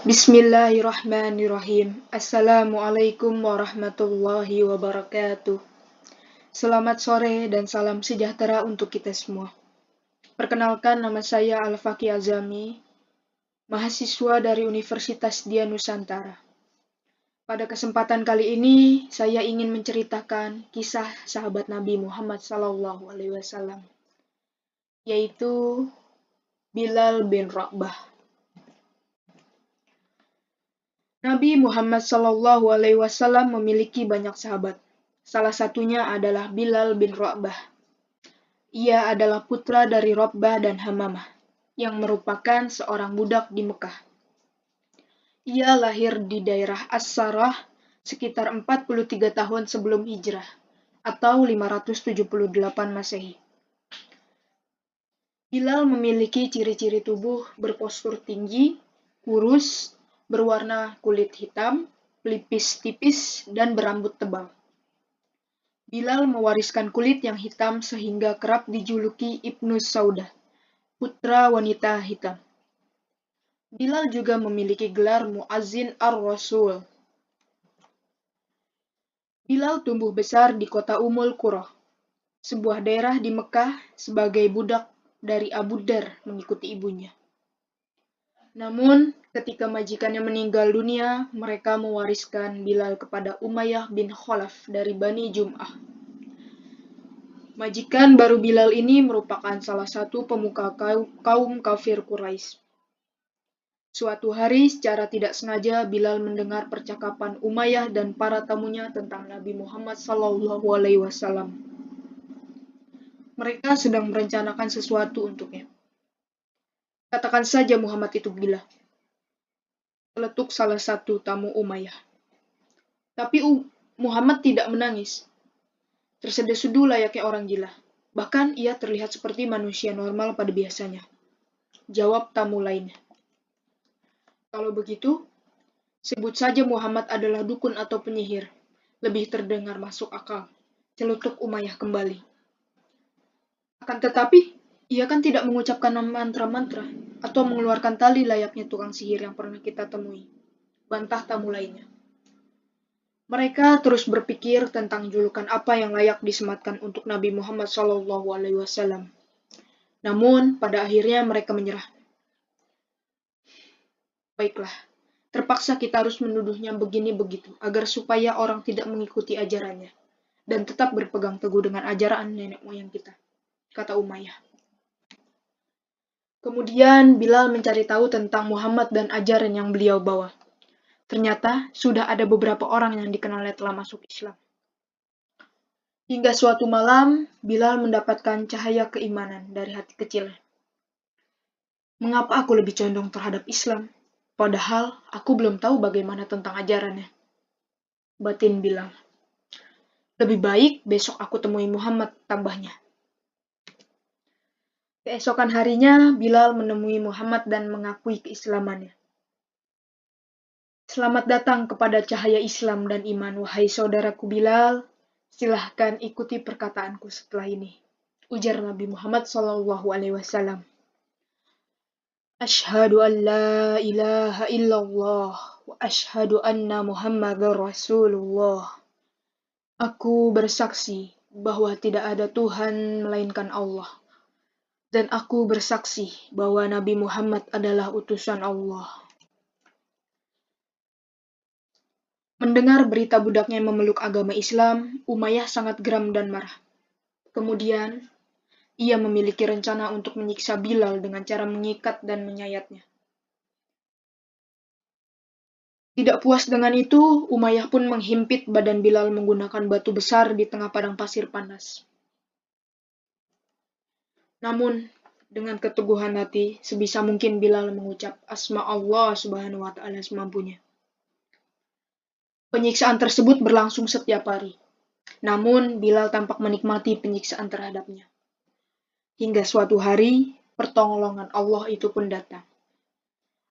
Bismillahirrahmanirrahim. Assalamualaikum warahmatullahi wabarakatuh. Selamat sore dan salam sejahtera untuk kita semua. Perkenalkan, nama saya Al-Faki Azami, mahasiswa dari Universitas Dian Nusantara. Pada kesempatan kali ini, saya ingin menceritakan kisah sahabat Nabi Muhammad SAW, yaitu Bilal bin Rabah. Nabi Muhammad SAW memiliki banyak sahabat. Salah satunya adalah Bilal bin Rabah. Ia adalah putra dari Rabah dan Hamamah, yang merupakan seorang budak di Mekah. Ia lahir di daerah As-Sarah sekitar 43 tahun sebelum hijrah, atau 578 Masehi. Bilal memiliki ciri-ciri tubuh berpostur tinggi, kurus, berwarna kulit hitam, pelipis tipis, dan berambut tebal. Bilal mewariskan kulit yang hitam sehingga kerap dijuluki Ibnu Saudah, putra wanita hitam. Bilal juga memiliki gelar Muazzin ar-Rasul. Bilal tumbuh besar di kota Ummul Qura, sebuah daerah di Mekah, sebagai budak dari Abu Dar mengikuti ibunya. Namun, ketika majikannya meninggal dunia, mereka mewariskan Bilal kepada Umayyah bin Khalaf dari Bani Jum'ah. Majikan baru Bilal ini merupakan salah satu pemuka kaum kafir Quraisy. Suatu hari, secara tidak sengaja, Bilal mendengar percakapan Umayyah dan para tamunya tentang Nabi Muhammad SAW. Mereka sedang merencanakan sesuatu untuknya. Katakan saja Muhammad itu gila, peletuk salah satu tamu Umayyah. Tapi Muhammad tidak menangis. Terseduh-seduh layaknya orang gila. Bahkan ia terlihat seperti manusia normal pada biasanya. Jawab tamu lainnya. Kalau begitu, sebut saja Muhammad adalah dukun atau penyihir. Lebih terdengar masuk akal. Celutuk Umayyah kembali. Akan tetapi, ia kan tidak mengucapkan mantra-mantra atau mengeluarkan tali layaknya tukang sihir yang pernah kita temui. Bantah tamu lainnya. Mereka terus berpikir tentang julukan apa yang layak disematkan untuk Nabi Muhammad SAW. Namun, pada akhirnya mereka menyerah. Baiklah, terpaksa kita harus menuduhnya begini begitu, agar supaya orang tidak mengikuti ajarannya, dan tetap berpegang teguh dengan ajaran nenek moyang kita, kata Umayyah. Kemudian Bilal mencari tahu tentang Muhammad dan ajaran yang beliau bawa. Ternyata sudah ada beberapa orang yang dikenalnya telah masuk Islam. Hingga suatu malam, Bilal mendapatkan cahaya keimanan dari hati kecilnya. Mengapa aku lebih condong terhadap Islam? Padahal aku belum tahu bagaimana tentang ajarannya. Batin Bilal. Lebih baik besok aku temui Muhammad, tambahnya. Keesokan harinya, Bilal menemui Muhammad dan mengakui keislamannya. Selamat datang kepada cahaya Islam dan iman, wahai saudaraku Bilal. Silahkan ikuti perkataanku setelah ini, ujar Nabi Muhammad SAW. Asyhadu an la ilaha illallah wa asyhadu anna Muhammadar Rasulullah. Aku bersaksi bahwa tidak ada Tuhan melainkan Allah. Dan aku bersaksi bahwa Nabi Muhammad adalah utusan Allah. Mendengar berita budaknya memeluk agama Islam, Umayyah sangat geram dan marah. Kemudian, ia memiliki rencana untuk menyiksa Bilal dengan cara mengikat dan menyayatnya. Tidak puas dengan itu, Umayyah pun menghimpit badan Bilal menggunakan batu besar di tengah padang pasir panas. Namun, dengan keteguhan hati, sebisa mungkin Bilal mengucap asma Allah Subhanahu wa Ta'ala semampunya. Penyiksaan tersebut berlangsung setiap hari. Namun, Bilal tampak menikmati penyiksaan terhadapnya. Hingga suatu hari, pertolongan Allah itu pun datang.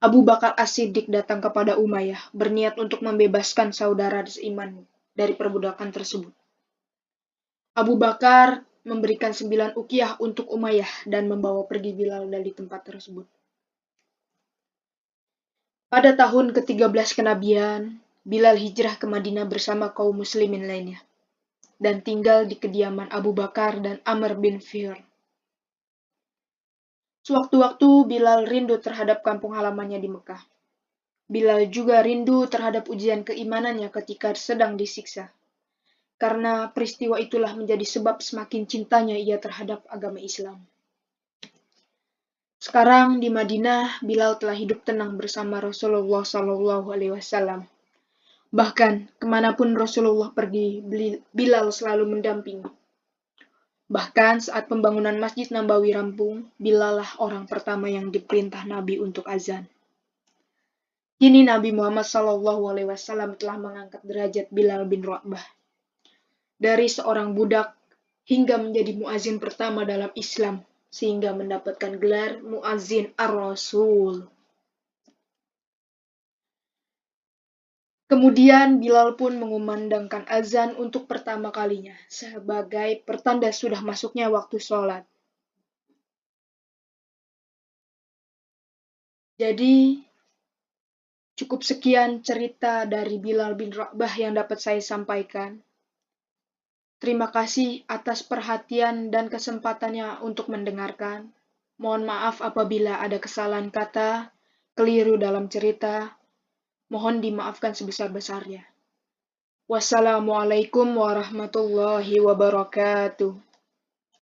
Abu Bakar As-Siddiq datang kepada Umayyah, berniat untuk membebaskan saudara seiman dari perbudakan tersebut. Abu Bakar memberikan 9 uqiyah untuk Umayyah dan membawa pergi Bilal dari tempat tersebut. Pada tahun ke-13 kenabian, Bilal hijrah ke Madinah bersama kaum muslimin lainnya dan tinggal di kediaman Abu Bakar dan Amr bin Fihr. Sewaktu-waktu Bilal rindu terhadap kampung halamannya di Mekah. Bilal juga rindu terhadap ujian keimanannya ketika sedang disiksa. Karena peristiwa itulah menjadi sebab semakin cintanya ia terhadap agama Islam. Sekarang di Madinah, Bilal telah hidup tenang bersama Rasulullah SAW. Bahkan kemanapun Rasulullah pergi, Bilal selalu mendampingi. Bahkan saat pembangunan Masjid Nabawi rampung, Bilal lah orang pertama yang diperintah Nabi untuk azan. Kini Nabi Muhammad SAW telah mengangkat derajat Bilal bin Rabah dari seorang budak hingga menjadi muazin pertama dalam Islam, sehingga mendapatkan gelar muazin ar-Rasul. Kemudian Bilal pun mengumandangkan azan untuk pertama kalinya sebagai pertanda sudah masuknya waktu sholat. Jadi, cukup sekian cerita dari Bilal bin Rabah yang dapat saya sampaikan. Terima kasih atas perhatian dan kesempatannya untuk mendengarkan. Mohon maaf apabila ada kesalahan kata, keliru dalam cerita. Mohon dimaafkan sebesar-besarnya. Wassalamualaikum warahmatullahi wabarakatuh.